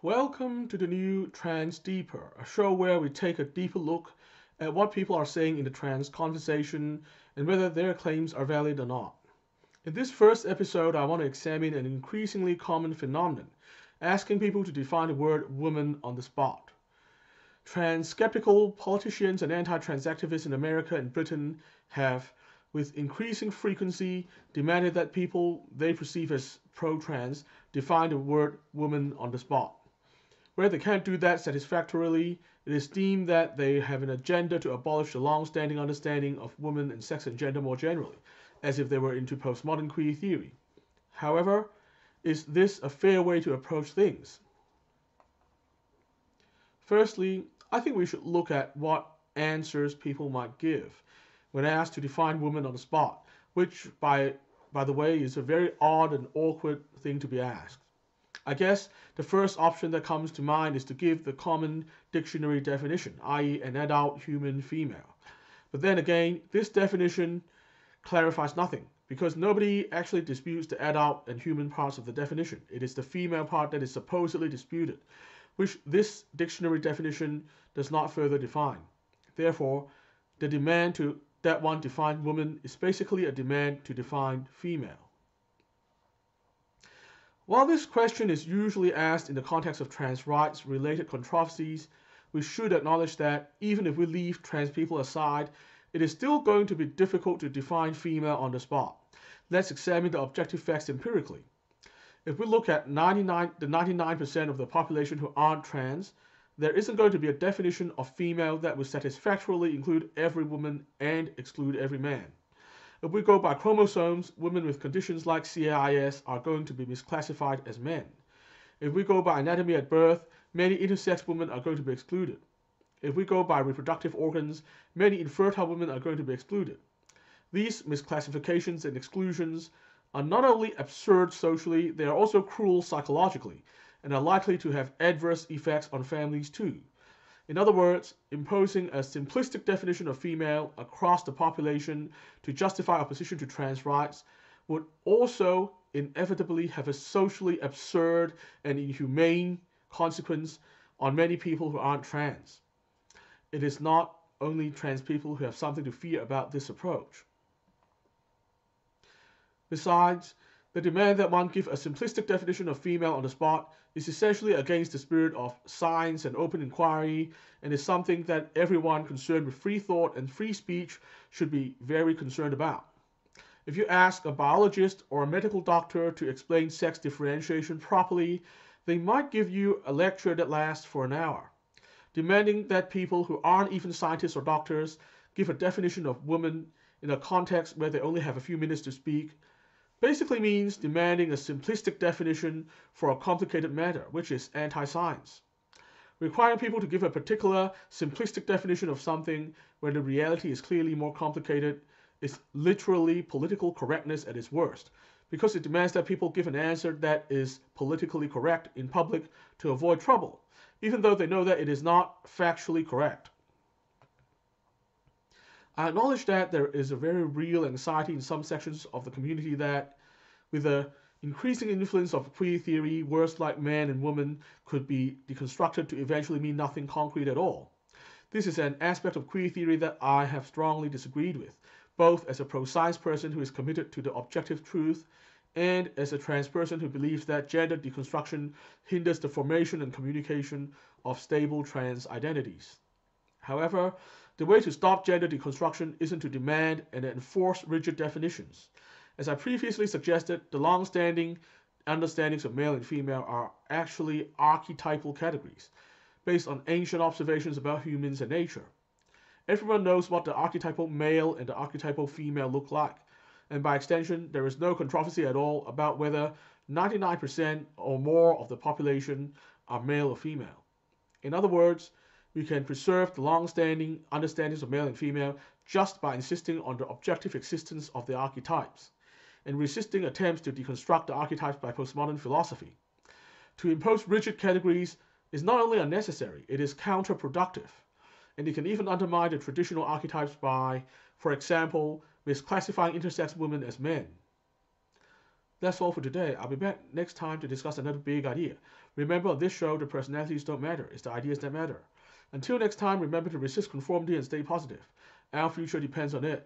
Welcome to the new Trans Deeper, a show where we take a deeper look at what people are saying in the trans conversation and whether their claims are valid or not. In this first episode, I want to examine an increasingly common phenomenon, asking people to define the word woman on the spot. Trans skeptical politicians and anti trans activists in America and Britain have, with increasing frequency, demanded that people they perceive as pro trans define the word woman on the spot. Where they can't do that satisfactorily, it is deemed that they have an agenda to abolish the long-standing understanding of women and sex and gender more generally, as if they were into postmodern queer theory. However, is this a fair way to approach things? Firstly, I think we should look at what answers people might give when asked to define women on the spot, which, by the way, is a very odd and awkward thing to be asked. I guess the first option that comes to mind is to give the common dictionary definition, i.e., an adult human female. But then again, this definition clarifies nothing because nobody actually disputes the adult and human parts of the definition. It is the female part that is supposedly disputed, which this dictionary definition does not further define. Therefore, the demand to that one define woman is basically a demand to define female. While this question is usually asked in the context of trans rights related controversies, we should acknowledge that even if we leave trans people aside, it is still going to be difficult to define female on the spot. Let's examine the objective facts empirically. If we look at the 99% of the population who aren't trans, there isn't going to be a definition of female that will satisfactorily include every woman and exclude every man. If we go by chromosomes, women with conditions like CAIS are going to be misclassified as men. If we go by anatomy at birth, many intersex women are going to be excluded. If we go by reproductive organs, many infertile women are going to be excluded. These misclassifications and exclusions are not only absurd socially, they are also cruel psychologically, and are likely to have adverse effects on families too. In other words, imposing a simplistic definition of female across the population to justify opposition to trans rights would also inevitably have a socially absurd and inhumane consequence on many people who aren't trans. It is not only trans people who have something to fear about this approach. Besides, the demand that one give a simplistic definition of female on the spot is essentially against the spirit of science and open inquiry and is something that everyone concerned with free thought and free speech should be very concerned about. If you ask a biologist or a medical doctor to explain sex differentiation properly, they might give you a lecture that lasts for an hour. Demanding that people who aren't even scientists or doctors give a definition of woman in a context where they only have a few minutes to speak basically means demanding a simplistic definition for a complicated matter, which is anti-science. Requiring people to give a particular simplistic definition of something where the reality is clearly more complicated is literally political correctness at its worst, because it demands that people give an answer that is politically correct in public to avoid trouble, even though they know that it is not factually correct. I acknowledge that there is a very real anxiety in some sections of the community that, with the increasing influence of queer theory, words like man and woman could be deconstructed to eventually mean nothing concrete at all. This is an aspect of queer theory that I have strongly disagreed with, both as a pro-science person who is committed to the objective truth and as a trans person who believes that gender deconstruction hinders the formation and communication of stable trans identities. However, the way to stop gender deconstruction isn't to demand and enforce rigid definitions. As I previously suggested, the long-standing understandings of male and female are actually archetypal categories, based on ancient observations about humans and nature. Everyone knows what the archetypal male and the archetypal female look like, and by extension, there is no controversy at all about whether 99% or more of the population are male or female. In other words, we can preserve the long-standing understandings of male and female just by insisting on the objective existence of the archetypes, and resisting attempts to deconstruct the archetypes by postmodern philosophy. To impose rigid categories is not only unnecessary, it is counterproductive, and it can even undermine the traditional archetypes by, for example, misclassifying intersex women as men. That's all for today. I'll be back next time to discuss another big idea. Remember, on this show, the personalities don't matter, it's the ideas that matter. Until next time, remember to resist conformity and stay positive. Our future depends on it.